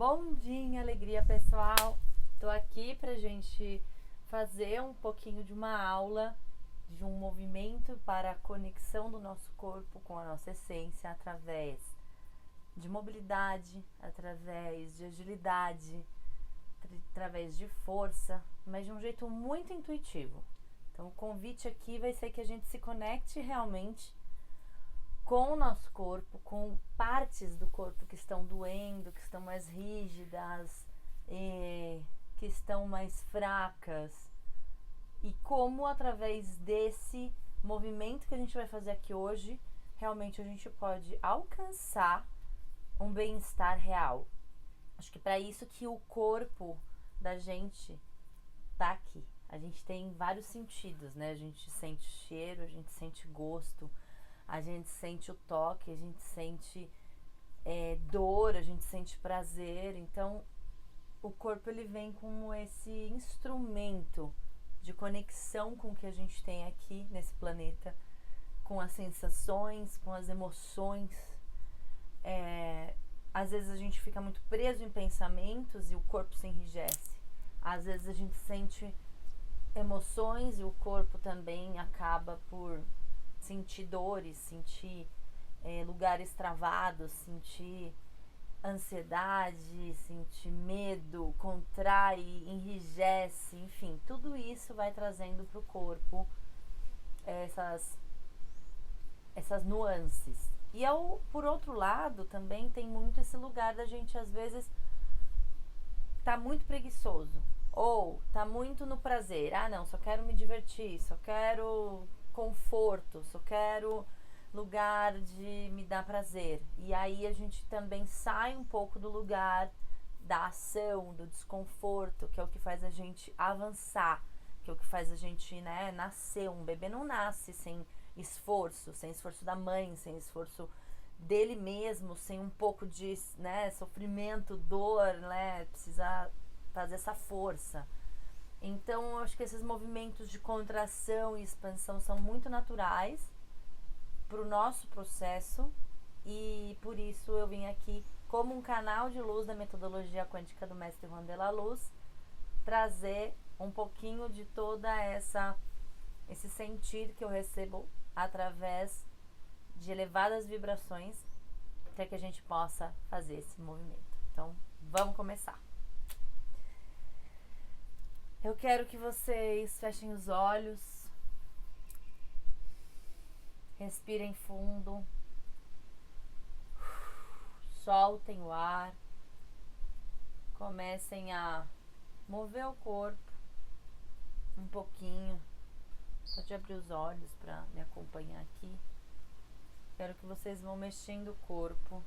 Bom dia, alegria pessoal! Tô aqui pra gente fazer um pouquinho de uma aula de um movimento para a conexão do nosso corpo com a nossa essência através de mobilidade, através de agilidade, através de força, mas de um jeito muito intuitivo. Então o convite aqui vai ser que a gente se conecte realmente com o nosso corpo, com partes do corpo que estão doendo, que estão mais rígidas, que estão mais fracas, e como através desse movimento que a gente vai fazer aqui hoje, realmente a gente pode alcançar um bem-estar real. Acho que para isso que o corpo da gente tá aqui. A gente tem vários sentidos, né? A gente sente cheiro, a gente sente gosto, a gente sente o toque, a gente sente dor, a gente sente prazer. Então o corpo ele vem como esse instrumento de conexão com o que a gente tem aqui nesse planeta, com as sensações, com as emoções. Às vezes a gente fica muito preso em pensamentos e o corpo se enrijece. Às vezes a gente sente emoções e o corpo também acaba por sentir dores, sentir lugares travados, sentir ansiedade, sentir medo, contrai, enrijece, enfim, tudo isso vai trazendo para o corpo essas nuances. E por outro lado, também tem muito esse lugar da gente às vezes tá muito preguiçoso ou tá muito no prazer. Ah, não, só quero me divertir, só quero conforto, só quero lugar de me dar prazer. E aí a gente também sai um pouco do lugar da ação, do desconforto, que é o que faz a gente avançar, que é o que faz a gente, né, nascer. Um bebê não nasce sem esforço da mãe, sem esforço dele mesmo, sem um pouco de, né, sofrimento, dor, né, precisa fazer essa força. Então eu acho que esses movimentos de contração e expansão são muito naturais para o nosso processo, e por isso eu vim aqui como um canal de luz da metodologia quântica do mestre Juan de la Luz, trazer um pouquinho de toda esse sentir que eu recebo através de elevadas vibrações, para que a gente possa fazer esse movimento. Então vamos começar. Eu quero que vocês fechem os olhos, respirem fundo, soltem o ar, comecem a mover o corpo um pouquinho. Pode abrir os olhos para me acompanhar aqui. Quero que vocês vão mexendo o corpo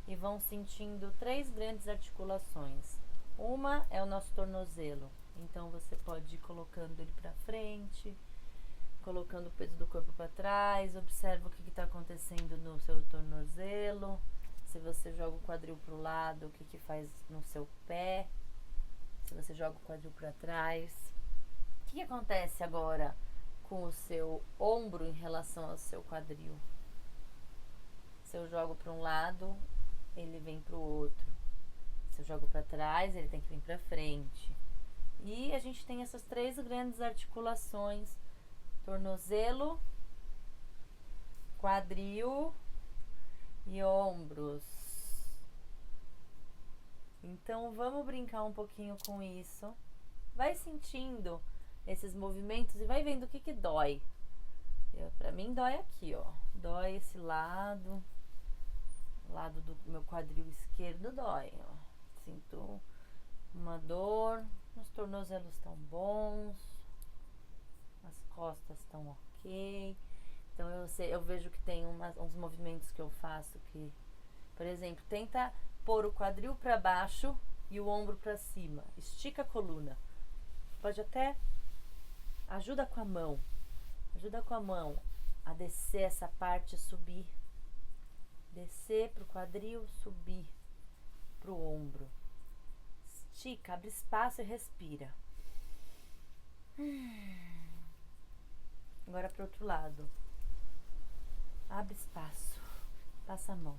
e vão sentindo 3 grandes articulações. Uma é o nosso tornozelo, então você pode ir colocando ele para frente, colocando o peso do corpo para trás. Observa o que está acontecendo no seu tornozelo. Se você joga o quadril para o lado, o que faz no seu pé. Se você joga o quadril para trás. O que acontece agora com o seu ombro em relação ao seu quadril? Se eu jogo para um lado, ele vem para o outro. Se eu jogo para trás, ele tem que vir para frente. E a gente tem essas 3 grandes articulações: tornozelo, quadril e ombros. Então vamos brincar um pouquinho com isso. Vai sentindo esses movimentos e vai vendo o que dói. Pra mim dói aqui, ó. Dói esse lado. O lado do meu quadril esquerdo dói, ó. Sinto uma dor. Os tornozelos estão bons. As costas estão ok. Então eu vejo que tem uns movimentos que eu faço que, por exemplo, tenta pôr o quadril para baixo e o ombro para cima. Estica a coluna. Pode até ajuda com a mão a descer essa parte, subir. Descer pro quadril, subir pro ombro. Estica, abre espaço e respira. Agora pro outro lado. Abre espaço. Passa a mão.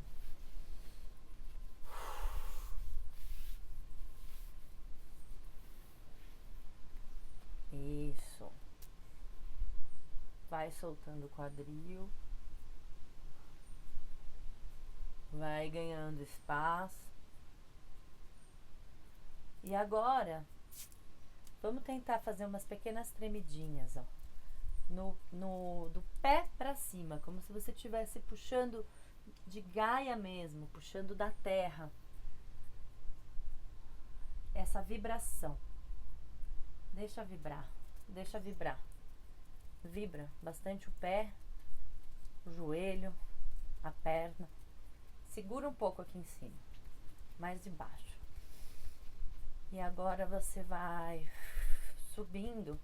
vai soltando o quadril, vai ganhando espaço. E agora, vamos tentar fazer umas pequenas tremidinhas, ó. Do pé pra cima, como se você estivesse puxando de Gaia mesmo, puxando da terra. Essa vibração. Deixa vibrar, deixa vibrar. Vibra bastante o pé, o joelho, a perna. Segura um pouco aqui em cima, mais de baixo. E agora você vai subindo,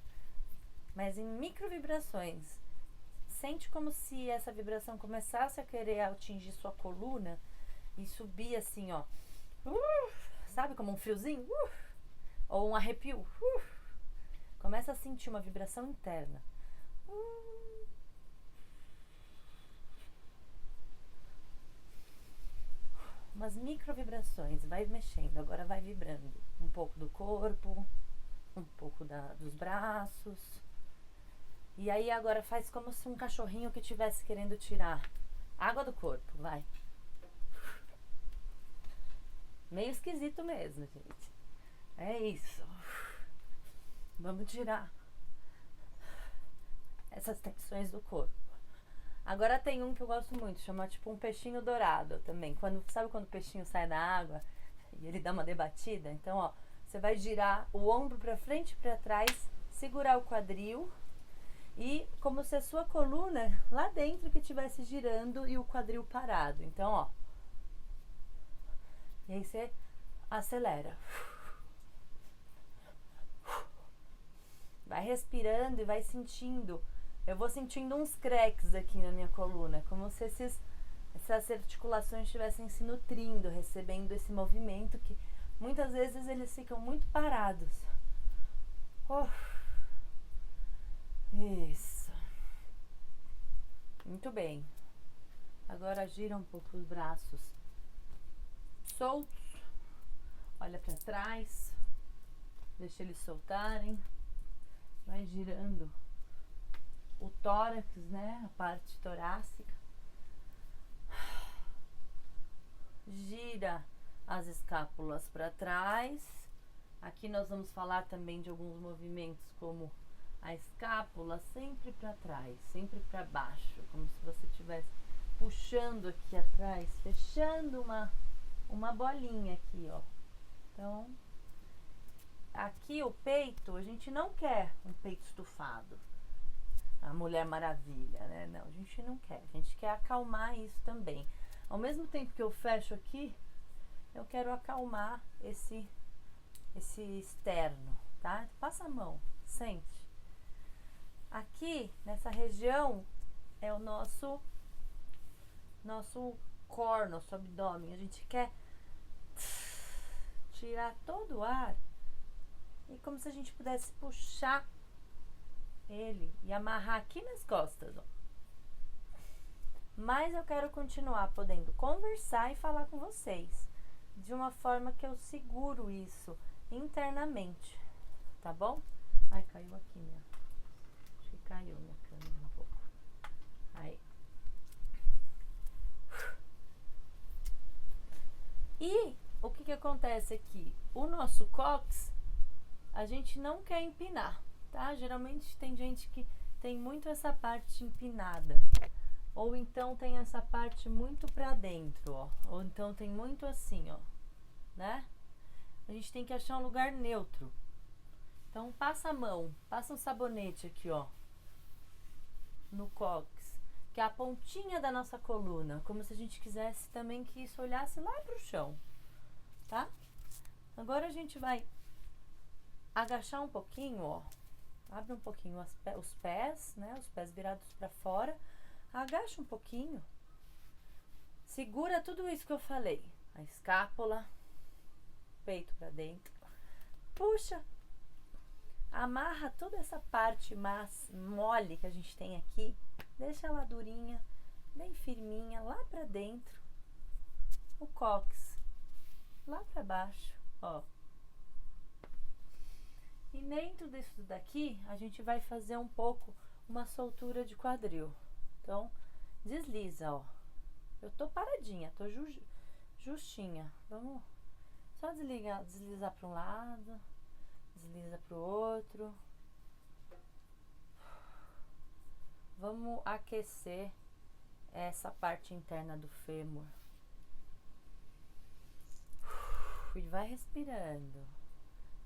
mas em micro vibrações. Sente como se essa vibração começasse a querer atingir sua coluna e subir assim, ó. Sabe, como um friozinho? Ou um arrepio. Começa a sentir uma vibração interna. Umas micro vibrações, vai mexendo, agora vai vibrando um pouco do corpo, um pouco dos braços. E aí agora faz como se um cachorrinho que estivesse querendo tirar água do corpo, vai. Meio esquisito mesmo, gente. É isso. Vamos tirar essas tensões do corpo. Agora tem um que eu gosto muito, chama tipo um peixinho dourado também. Sabe quando o peixinho sai da água e ele dá uma debatida? Então, ó, você vai girar o ombro pra frente e pra trás, segurar o quadril e como se a sua coluna lá dentro que estivesse girando e o quadril parado. Então, ó. E aí você acelera. Vai respirando e vai sentindo. Eu vou sentindo uns cracks aqui na minha coluna, como se essas articulações estivessem se nutrindo, recebendo esse movimento que muitas vezes eles ficam muito parados. Isso. Muito bem. Agora gira um pouco os braços soltos. Olha para trás. Deixa eles soltarem. Vai girando o tórax, né? A parte torácica. Gira as escápulas para trás. Aqui nós vamos falar também de alguns movimentos como a escápula sempre para trás, sempre para baixo, como se você estivesse puxando aqui atrás, fechando uma bolinha aqui, ó. Então, aqui o peito, a gente não quer um peito estufado. A Mulher Maravilha, né? Não, a gente não quer. A gente quer acalmar isso também. Ao mesmo tempo que eu fecho aqui, eu quero acalmar esse externo, tá? Passa a mão, sente. Aqui, nessa região, é o nosso core, nosso abdômen. A gente quer tirar todo o ar e como se a gente pudesse puxar ele e amarrar aqui nas costas, ó. Mas eu quero continuar podendo conversar e falar com vocês de uma forma que eu seguro isso internamente, tá bom? Ai, caiu aqui minha. Acho que caiu minha câmera um pouco. Aí. E o que acontece aqui? O nosso cóccix, a gente não quer empinar, tá? Geralmente tem gente que tem muito essa parte empinada. Ou então tem essa parte muito pra dentro, ó. Ou então tem muito assim, ó. Né? A gente tem que achar um lugar neutro. Então passa a mão, passa um sabonete aqui, ó. No cóccix, que é a pontinha da nossa coluna. Como se a gente quisesse também que isso olhasse lá pro chão. Tá? Agora a gente vai agachar um pouquinho, ó. Abre um pouquinho os pés, né? Os pés virados pra fora. Agacha um pouquinho. Segura tudo isso que eu falei. A escápula, peito pra dentro. Puxa. Amarra toda essa parte mole que a gente tem aqui. Deixa ela durinha, bem firminha, lá pra dentro. O cóccix. Lá pra baixo, ó. E dentro disso daqui, a gente vai fazer um pouco uma soltura de quadril. Então, desliza, ó. Eu tô paradinha, tô justinha. Vamos só deslizar para um lado, desliza para o outro. Vamos aquecer essa parte interna do fêmur. E vai respirando.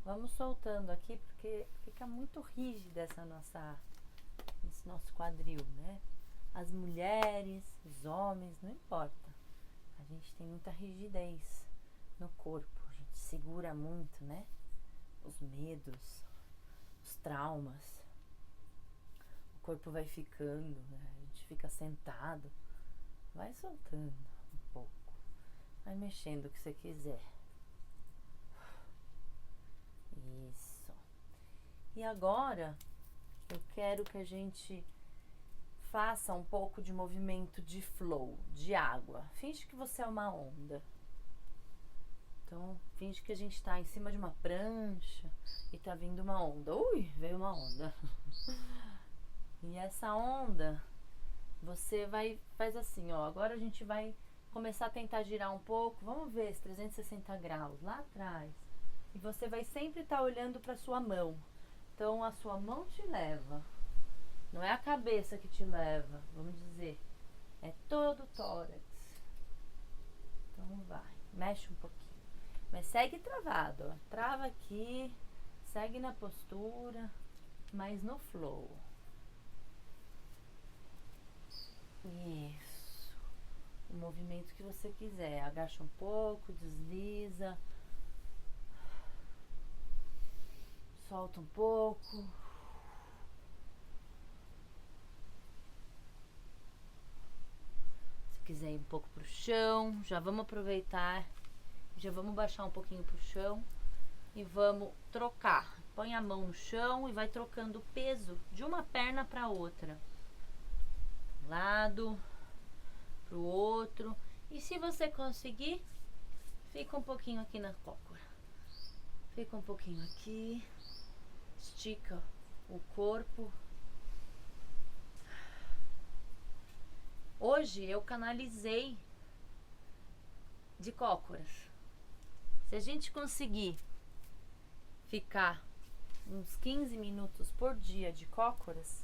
Vamos soltando aqui porque fica muito rígida esse nosso quadril, né? As mulheres, os homens, não importa. A gente tem muita rigidez no corpo. A gente segura muito, né? Os medos, os traumas. O corpo vai ficando, né? A gente fica sentado. Vai soltando um pouco. Vai mexendo o que você quiser. Isso. E agora eu quero que a gente faça um pouco de movimento de flow, de água. Finge que você é uma onda. Então, finge que a gente está em cima de uma prancha e tá vindo uma onda. Ui, veio uma onda. E essa onda, você faz assim, ó. Agora a gente vai começar a tentar girar um pouco. Vamos ver esse 360 graus lá atrás. E você vai sempre estar olhando para sua mão. Então, a sua mão te leva. Não é a cabeça que te leva, vamos dizer. É todo o tórax. Então vai, mexe um pouquinho. Mas segue travado, ó. Trava aqui, segue na postura, mas no flow. Isso. O movimento que você quiser. Agacha um pouco, desliza. Solta um pouco. Quiser ir um pouco pro chão, já vamos aproveitar, já vamos baixar um pouquinho pro chão e vamos trocar. Põe a mão no chão e vai trocando o peso de uma perna para outra, um lado pro outro. E se você conseguir, fica um pouquinho aqui na cócora, fica um pouquinho aqui, estica o corpo. Hoje eu canalizei de cócoras. Se a gente conseguir ficar uns 15 minutos por dia de cócoras,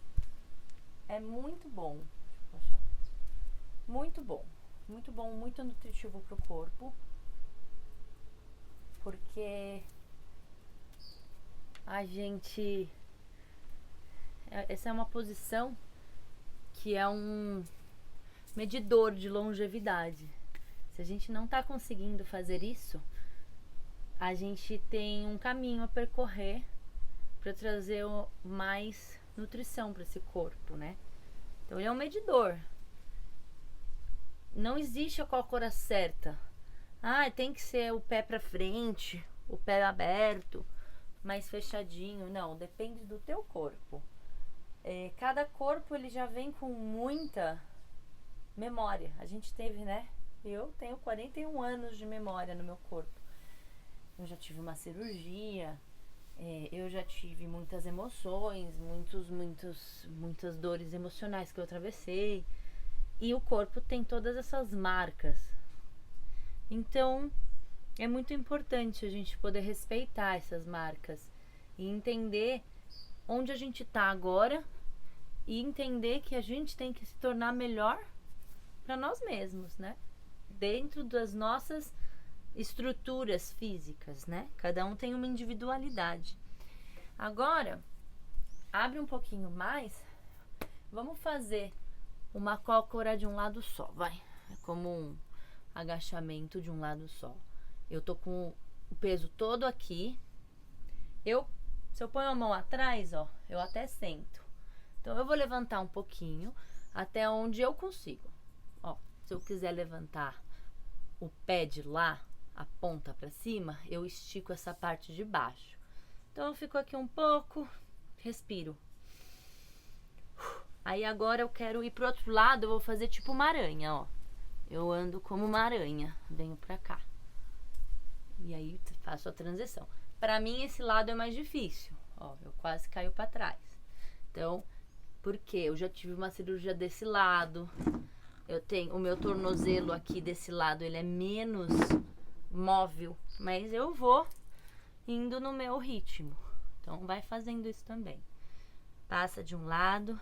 é muito bom. Muito bom. Muito bom, muito nutritivo para o corpo. Porque a gente... Essa é uma posição que é um medidor de longevidade. Se a gente não está conseguindo fazer isso, a gente tem um caminho a percorrer para trazer mais nutrição para esse corpo, né? Então ele é um medidor. Não existe a cócora certa. Ah, tem que ser o pé para frente, o pé aberto, mais fechadinho. Não, depende do teu corpo. Cada corpo ele já vem com muita memória. A gente teve, né? Eu tenho 41 anos de memória no meu corpo. Eu já tive uma cirurgia, eu já tive muitas emoções, muitas dores emocionais que eu atravessei. E o corpo tem todas essas marcas. Então, é muito importante a gente poder respeitar essas marcas e entender onde a gente está agora e entender que a gente tem que se tornar melhor para nós mesmos, né? Dentro das nossas estruturas físicas, né? Cada um tem uma individualidade. Agora, abre um pouquinho mais. Vamos fazer uma cócora de um lado só, vai. É como um agachamento de um lado só. Eu tô com o peso todo aqui. Se eu ponho a mão atrás, ó, eu até sento. Então eu vou levantar um pouquinho até onde eu consigo. Ó, se eu quiser levantar o pé de lá, a ponta para cima, eu estico essa parte de baixo. Então eu fico aqui um pouco, respiro. Aí agora eu quero ir pro outro lado, eu vou fazer tipo uma aranha, ó. Eu ando como uma aranha, venho pra cá. E aí faço a transição. Pra mim esse lado é mais difícil, ó, eu quase caio pra trás. Então, Porque eu já tive uma cirurgia desse lado. Eu tenho o meu tornozelo aqui desse lado, ele é menos móvel, mas eu vou indo no meu ritmo. Então vai fazendo isso também. Passa de um lado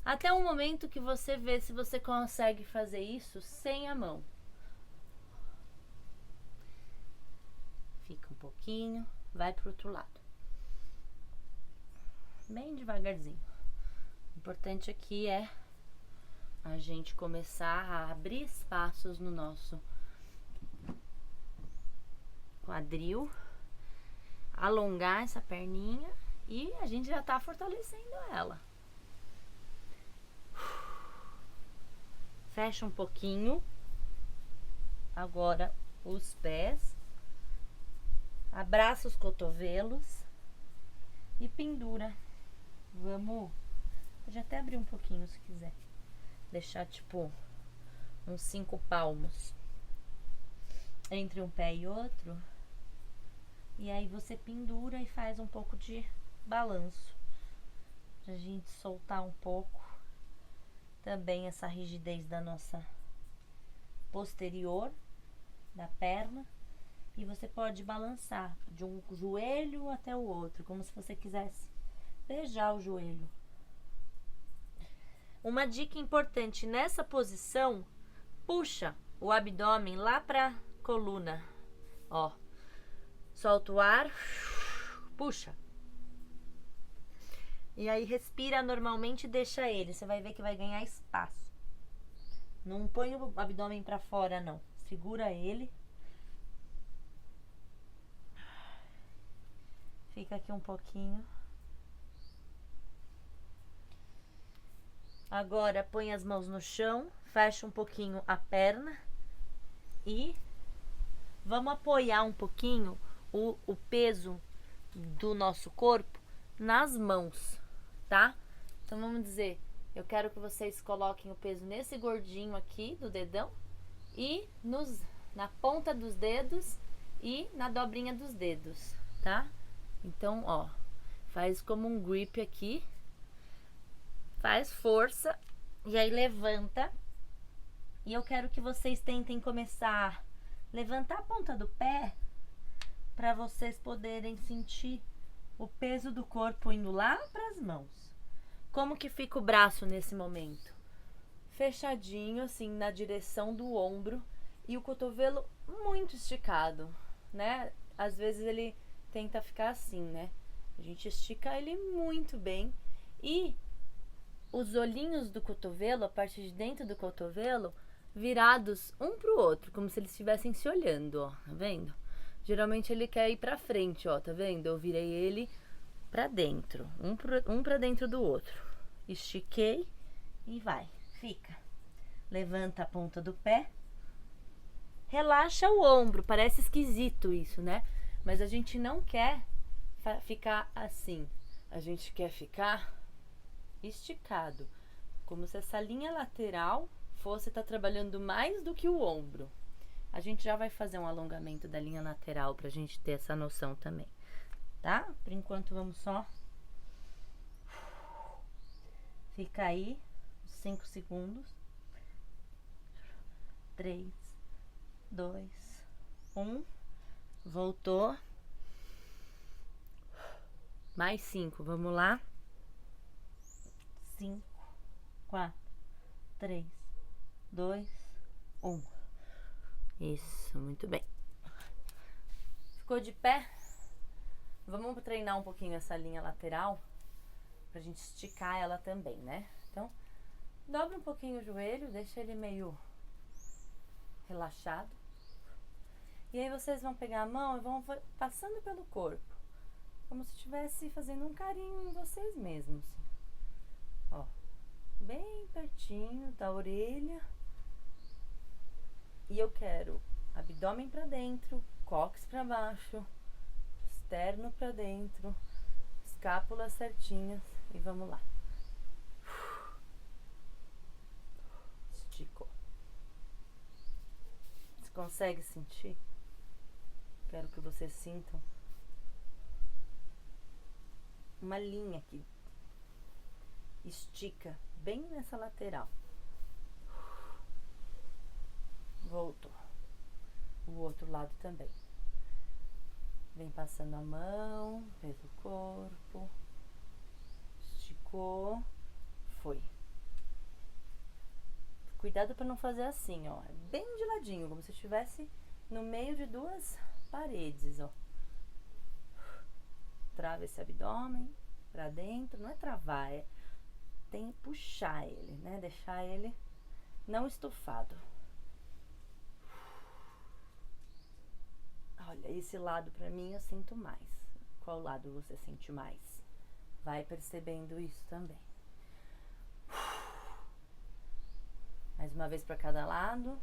até o momento que você vê se você consegue fazer isso sem a mão. Fica um pouquinho, vai pro outro lado. Bem devagarzinho. O importante aqui é a gente começar a abrir espaços no nosso quadril, alongar essa perninha e a gente já tá fortalecendo ela. Fecha um pouquinho. Agora os pés. Abraça os cotovelos e pendura. Vamos, pode até abrir um pouquinho se quiser. Deixar tipo uns 5 palmos entre um pé e outro. E aí você pendura e faz um pouco de balanço. Pra gente soltar um pouco também essa rigidez da nossa posterior, da perna. E você pode balançar de um joelho até o outro, como se você quisesse beijar o joelho. Uma dica importante nessa posição, puxa o abdômen lá pra coluna, ó. Solta o ar, puxa. E aí respira normalmente e deixa ele, você vai ver que vai ganhar espaço. Não põe o abdômen pra fora não, segura ele. Fica aqui um pouquinho. Agora põe as mãos no chão, fecha um pouquinho a perna e vamos apoiar um pouquinho o peso do nosso corpo nas mãos, tá? Então vamos dizer, eu quero que vocês coloquem o peso nesse gordinho aqui do dedão e na ponta dos dedos e na dobrinha dos dedos, tá? Então, ó, faz como um grip aqui. Faz força e aí levanta. E eu quero que vocês tentem começar a levantar a ponta do pé para vocês poderem sentir o peso do corpo indo lá para as mãos. Como que fica o braço nesse momento? Fechadinho, assim, na direção do ombro e o cotovelo muito esticado, né? Às vezes ele tenta ficar assim, né? A gente estica ele muito bem e os olhinhos do cotovelo, a parte de dentro do cotovelo, virados um pro outro, como se eles estivessem se olhando, ó, tá vendo? Geralmente ele quer ir pra frente, ó, tá vendo? Eu virei ele pra dentro, um pra dentro do outro. Estiquei e vai, fica. Levanta a ponta do pé. Relaxa o ombro, parece esquisito isso, né? Mas a gente não quer ficar assim, a gente quer ficar esticado, como se essa linha lateral fosse estar trabalhando mais do que o ombro. A gente já vai fazer um alongamento da linha lateral pra gente ter essa noção também, tá? Por enquanto vamos só fica aí 5 segundos. 3, 2, 1. Voltou. Mais 5, vamos lá. 5, 4, 3, 2, 1. Isso, muito bem. Ficou de pé? Vamos treinar um pouquinho essa linha lateral pra gente esticar ela também, né? Então, dobra um pouquinho o joelho, deixa ele meio relaxado. E aí vocês vão pegar a mão e vão passando pelo corpo, como se estivesse fazendo um carinho em vocês mesmos. Ó, bem pertinho da orelha. E eu quero abdômen pra dentro, cóccix pra baixo, externo pra dentro, escápulas certinhas e vamos lá. Esticou. Você consegue sentir? Quero que vocês sintam uma linha aqui. Estica bem nessa lateral. Voltou. O outro lado também. Vem passando a mão pelo corpo. Esticou. Foi. Cuidado para não fazer assim, ó. Bem de ladinho, como se estivesse no meio de duas paredes, ó. Trava esse abdômen para dentro. Não é travar, tem que puxar ele, né? Deixar ele não estufado. Olha, esse lado pra mim eu sinto mais. Qual lado você sente mais? Vai percebendo isso também. Mais uma vez para cada lado.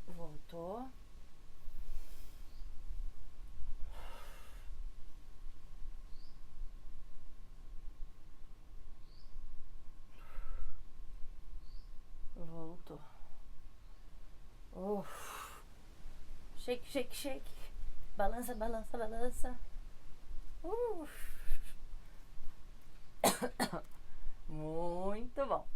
Voltou. Voltou. Shake, shake, shake. Balança, balança, balança. Muito bom.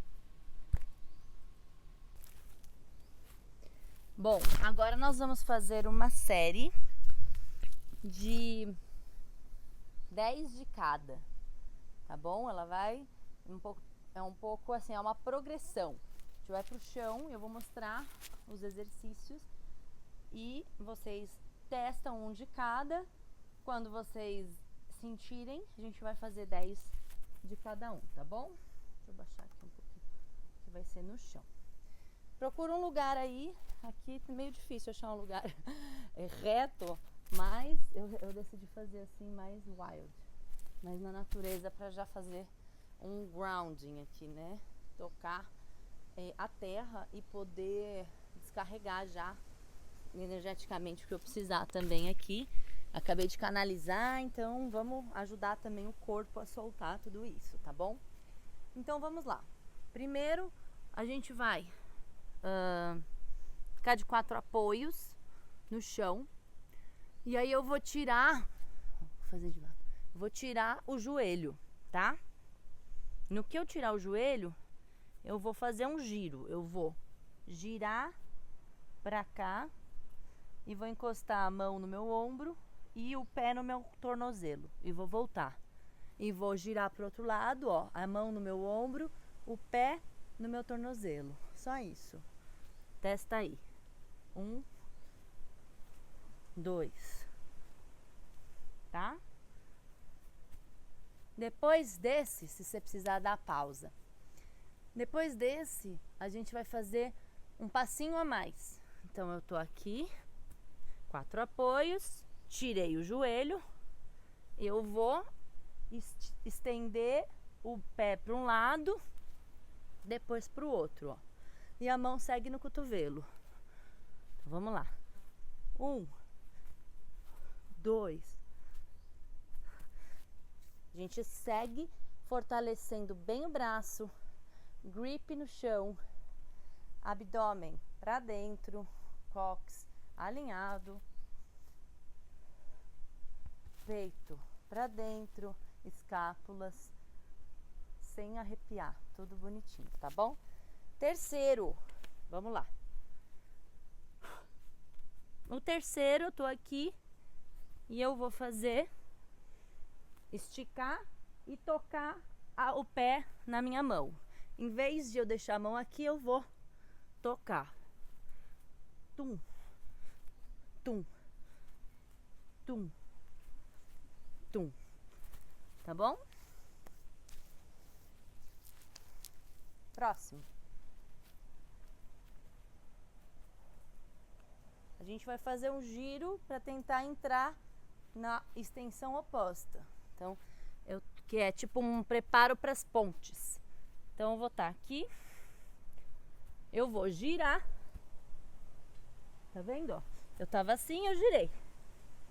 Bom, agora nós vamos fazer uma série de 10 de cada, tá bom? Ela vai um pouco assim, é uma progressão. A gente vai pro chão, eu vou mostrar os exercícios e vocês testam um de cada. Quando vocês sentirem, a gente vai fazer 10 de cada um, tá bom? Deixa eu baixar aqui um pouquinho, que vai ser no chão. Procura um lugar aí, aqui é meio difícil achar um lugar reto, mas eu decidi fazer assim mais wild, mais na natureza, para já fazer um grounding aqui, né? Tocar a terra e poder descarregar já energeticamente o que eu precisar também aqui. Acabei de canalizar, então vamos ajudar também o corpo a soltar tudo isso, tá bom? Então vamos lá. Primeiro a gente vai ficar de 4 apoios no chão. E aí eu vou tirar, vou tirar o joelho, tá? No que eu tirar o joelho, eu vou fazer um giro. Eu vou girar pra cá e vou encostar a mão no meu ombro e o pé no meu tornozelo. E vou voltar. E vou girar pro outro lado, ó, a mão no meu ombro, o pé no meu tornozelo. Só isso. Testa aí. 1, 2. Tá? Depois desse, se você precisar dar pausa. Depois desse, a gente vai fazer um passinho a mais. Então eu tô aqui, 4 apoios, tirei o joelho, eu vou estender o pé para um lado, depois para o outro, ó. E a mão segue no cotovelo. Então, vamos lá. 1, 2. A gente segue fortalecendo bem o braço, grip no chão, abdômen para dentro, cóccix alinhado, peito para dentro, escápulas sem arrepiar, tudo bonitinho, tá bom? Terceiro, vamos lá. No terceiro eu tô aqui e eu vou fazer esticar e tocar o pé na minha mão. Em vez de eu deixar a mão aqui, eu vou tocar. Tum, tum, tum, tum. Tá bom? Próximo. A gente vai fazer um giro para tentar entrar na extensão oposta. Então, que é tipo um preparo para as pontes. Então, eu vou estar aqui. Eu vou girar. Tá vendo? Ó? Eu tava assim, eu girei.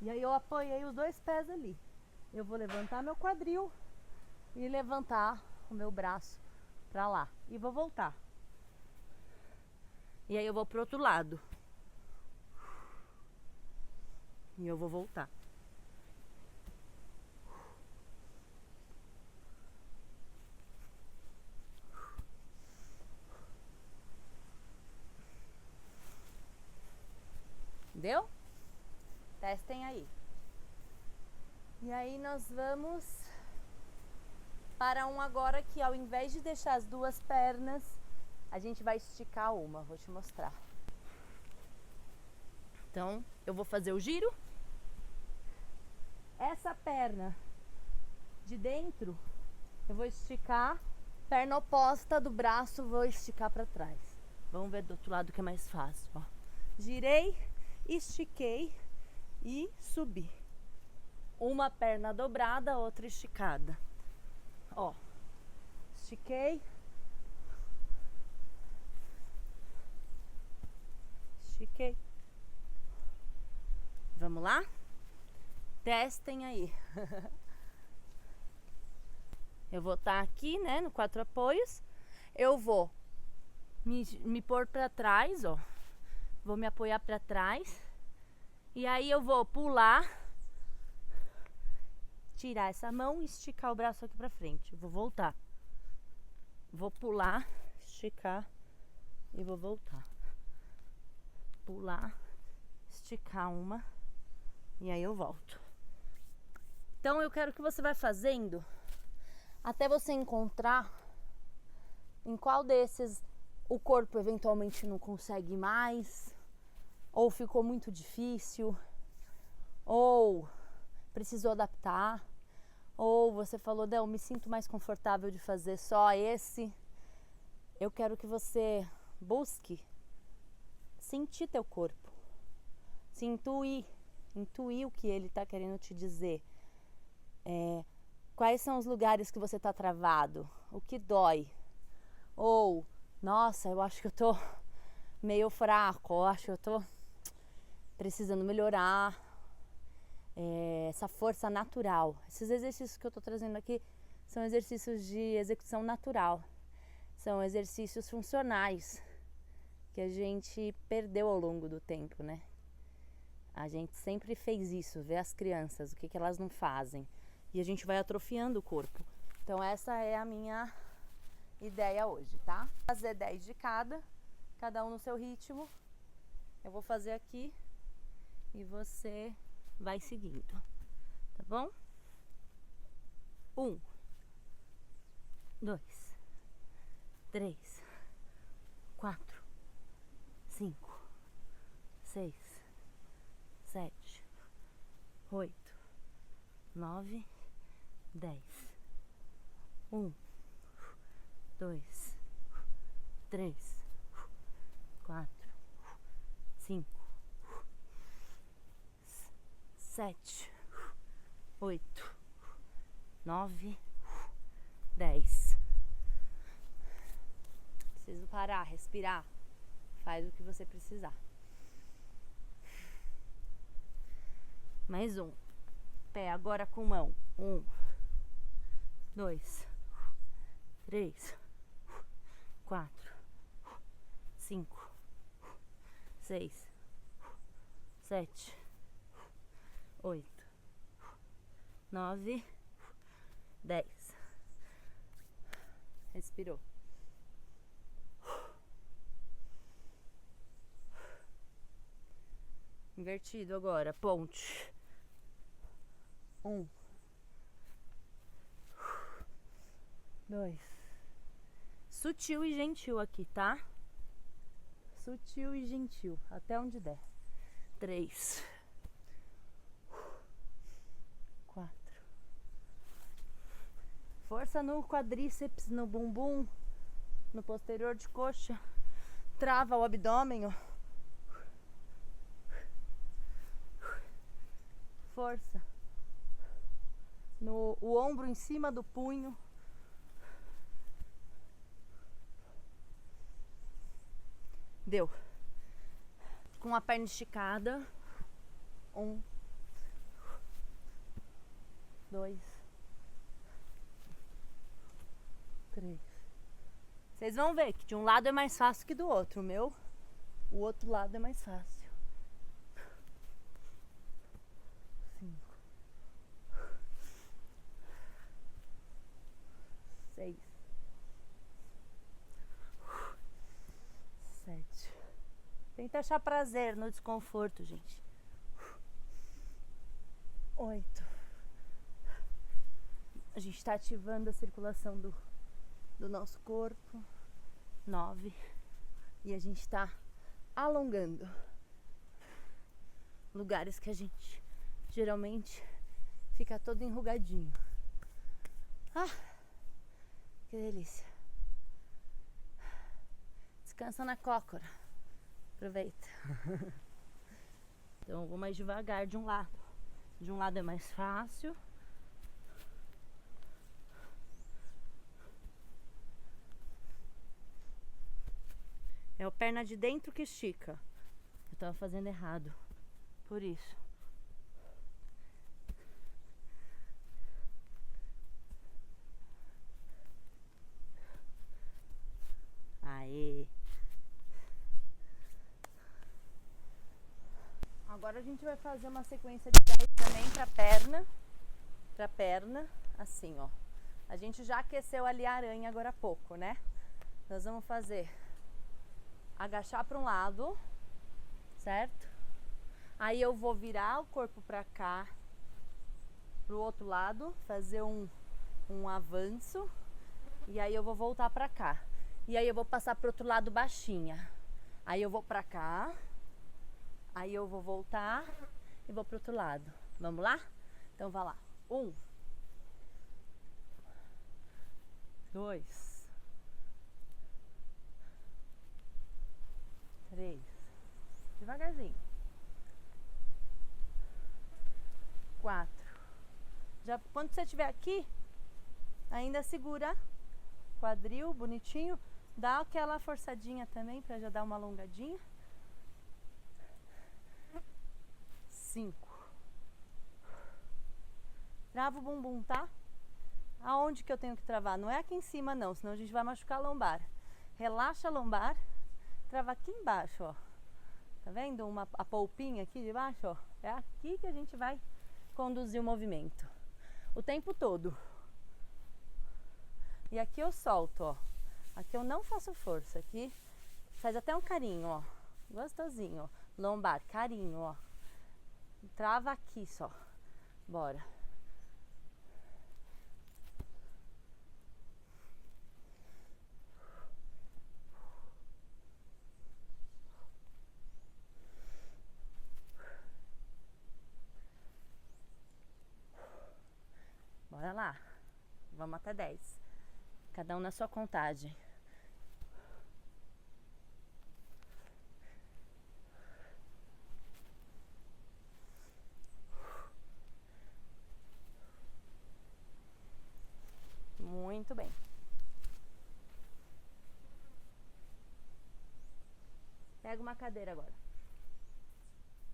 E aí eu apoiei os 2 pés ali. Eu vou levantar meu quadril e levantar o meu braço para lá. E vou voltar. E aí eu vou pro outro lado. E eu vou voltar. Deu? Testem aí. E aí nós vamos para um agora que ao invés de deixar as duas pernas, a gente vai esticar uma. Vou te mostrar. Então, eu vou fazer o giro. Essa perna de dentro, eu vou esticar. Perna oposta do braço, vou esticar para trás. Vamos ver do outro lado que é mais fácil, ó. Girei, estiquei e subi. Uma perna dobrada, outra esticada. Ó, estiquei. Estiquei. Vamos lá? Testem aí. Eu vou estar aqui, né, no 4 apoios. Eu vou me pôr para trás, ó. Vou me apoiar para trás. E aí eu vou pular, tirar essa mão e esticar o braço aqui para frente. Vou voltar. Vou pular, esticar e vou voltar. Pular, esticar uma e aí eu volto. Então eu quero que você vá fazendo até você encontrar em qual desses o corpo eventualmente não consegue mais, ou ficou muito difícil, ou precisou adaptar, ou você falou, não, me sinto mais confortável de fazer só esse. Eu quero que você busque sentir teu corpo, se intuir o que ele está querendo te dizer. Quais são os lugares que você está travado, o que dói, ou nossa, eu acho que eu tô meio fraco, eu acho que eu tô precisando melhorar. Essa força natural. Esses exercícios que eu tô trazendo aqui são exercícios de execução natural, são exercícios funcionais que a gente perdeu ao longo do tempo, né? A gente sempre fez isso, ver as crianças, o que elas não fazem, e a gente vai atrofiando o corpo. Então essa é a minha ideia hoje, tá? Fazer 10 de cada um no seu ritmo. Eu vou fazer aqui e você vai seguindo, tá bom? 1, 2, 3, 4, 5, 6, 7, 8, 9, 10. 1, 2, 3, 4, 5, 7, 8, 9, 10. Preciso parar, respirar. Faz o que você precisar. Mais um. Pé agora com mão. 1, 2, 3, 4, 5, 6, 7, 8, 9, 10. Respirou. Invertido agora, ponte. 1, 2. Sutil e gentil aqui, tá? Sutil e gentil, até onde der. 3, 4. Força no quadríceps, no bumbum, no posterior de coxa. Trava o abdômen, ó. Força no o ombro em cima do punho. Deu. Com a perna esticada. 1, 2, 3. Vocês vão ver que de um lado é mais fácil que do outro, o outro lado é mais fácil. 6, 7. Tenta achar prazer no desconforto, gente. 8. A gente está ativando a circulação do nosso corpo. 9. E a gente está alongando lugares que a gente geralmente fica todo enrugadinho. Ah, que delícia. Descansa na cócora. Aproveita. Então eu vou mais devagar de um lado. De um lado é mais fácil. É a perna de dentro que estica. Eu tava fazendo errado. Por isso. Aê. Agora a gente vai fazer uma sequência de 10 também pra perna, assim, ó. A gente já aqueceu ali a aranha agora há pouco, né? Nós vamos fazer agachar para um lado, certo? Aí eu vou virar o corpo para cá, pro outro lado, fazer um avanço, e aí eu vou voltar para cá. E aí eu vou passar pro outro lado baixinha. Aí eu vou para cá, aí eu vou voltar e vou pro outro lado. Vamos lá? Então vai lá. 1, 2, 3. Devagarzinho. 4. Já quando você estiver aqui, ainda segura quadril bonitinho, dá aquela forçadinha também para já dar uma alongadinha. 5. Trava o bumbum, tá? Aonde que eu tenho que travar? Não é aqui em cima não, senão a gente vai machucar a lombar. Relaxa a lombar, trava aqui embaixo, ó. Tá vendo a polpinha aqui de baixo, ó? É aqui que a gente vai conduzir o movimento. O tempo todo. E aqui eu solto, ó. Aqui eu não faço força. Aqui faz até um carinho, ó. Gostosinho, ó. Lombar, carinho, ó. Trava aqui só. Bora. Bora lá. Vamos até 10. Cada um na sua contagem. Muito bem. Pega uma cadeira agora.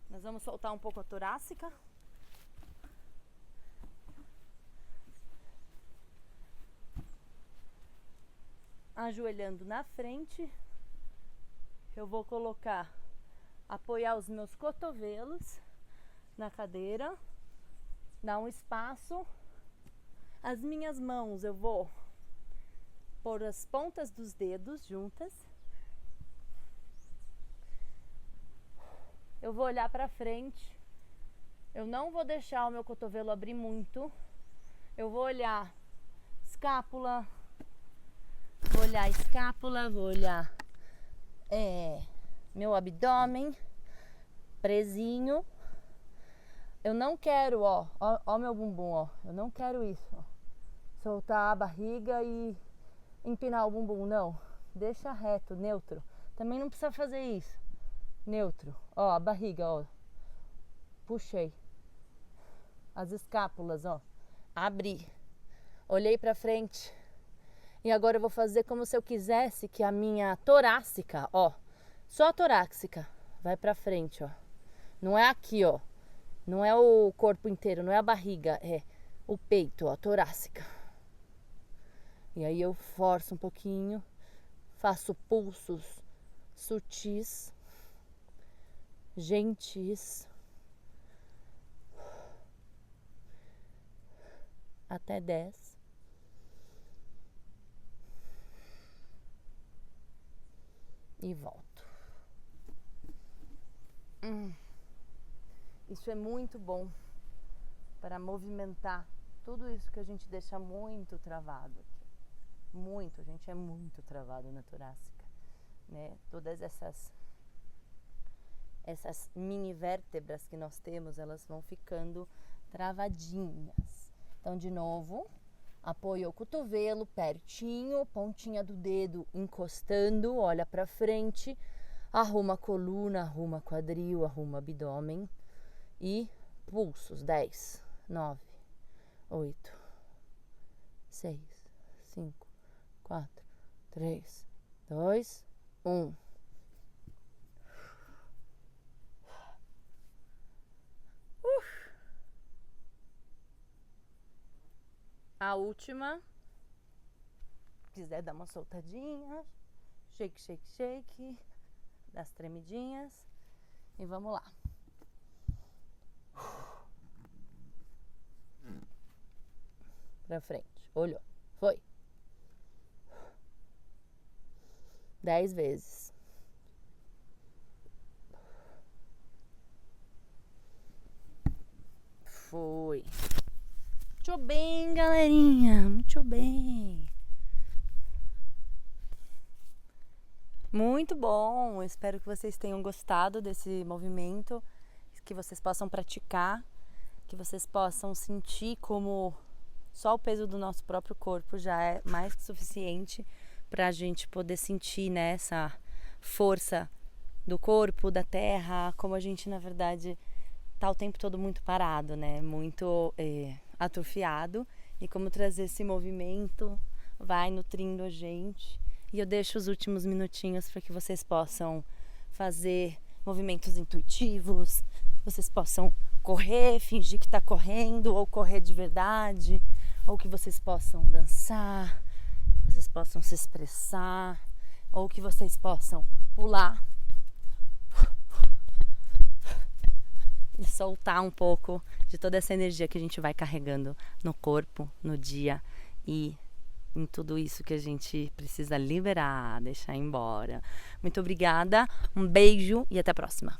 Nós vamos soltar um pouco a torácica. Ajoelhando na frente. Eu vou apoiar os meus cotovelos na cadeira. Dar um espaço. As minhas mãos eu vou pôr as pontas dos dedos juntas. Eu vou olhar para frente. Eu não vou deixar o meu cotovelo abrir muito. Eu vou olhar escápula. Vou olhar meu abdômen presinho. Eu não quero, ó meu bumbum, ó. Eu não quero isso, ó. Soltar a barriga e empinar o bumbum, não. Deixa reto, neutro. Também não precisa fazer isso. Neutro. Ó, a barriga, ó. Puxei. As escápulas, ó. Abri. Olhei pra frente. E agora eu vou fazer como se eu quisesse que a minha torácica, ó. Só a torácica vai pra frente, ó. Não é aqui, ó. Não é o corpo inteiro, não é a barriga, é o peito, ó, torácica. E aí eu forço um pouquinho, faço pulsos sutis, gentis, até 10. e volto. Isso é muito bom para movimentar tudo isso que a gente deixa muito travado aqui. Muito, a gente é muito travado na torácica, né? Todas essas mini vértebras que nós temos, elas vão ficando travadinhas. Então, de novo, apoia o cotovelo pertinho, pontinha do dedo encostando, olha para frente, arruma a coluna, arruma quadril, arruma abdômen e pulsos. 10, 9, 8, 6, 5, 4, 3, 2, 1. A última. Quiser dar uma soltadinha. Shake, shake, shake. Das tremidinhas. E vamos lá. Pra frente. Olhou. Foi. 10 vezes. Foi. Muito bem, galerinha. Muito bem. Muito bom. Espero que vocês tenham gostado desse movimento, que vocês possam praticar, que vocês possam sentir como só o peso do nosso próprio corpo já é mais que suficiente para a gente poder sentir, né, essa força do corpo, da terra, como a gente, na verdade, tá o tempo todo muito parado, né, muito atrofiado, e como trazer esse movimento vai nutrindo a gente. E eu deixo os últimos minutinhos para que vocês possam fazer movimentos intuitivos, vocês possam correr, fingir que está correndo, ou correr de verdade, ou que vocês possam dançar, que vocês possam se expressar, ou que vocês possam pular e soltar um pouco de toda essa energia que a gente vai carregando no corpo, no dia e em tudo isso que a gente precisa liberar, deixar embora. Muito obrigada, um beijo e até a próxima.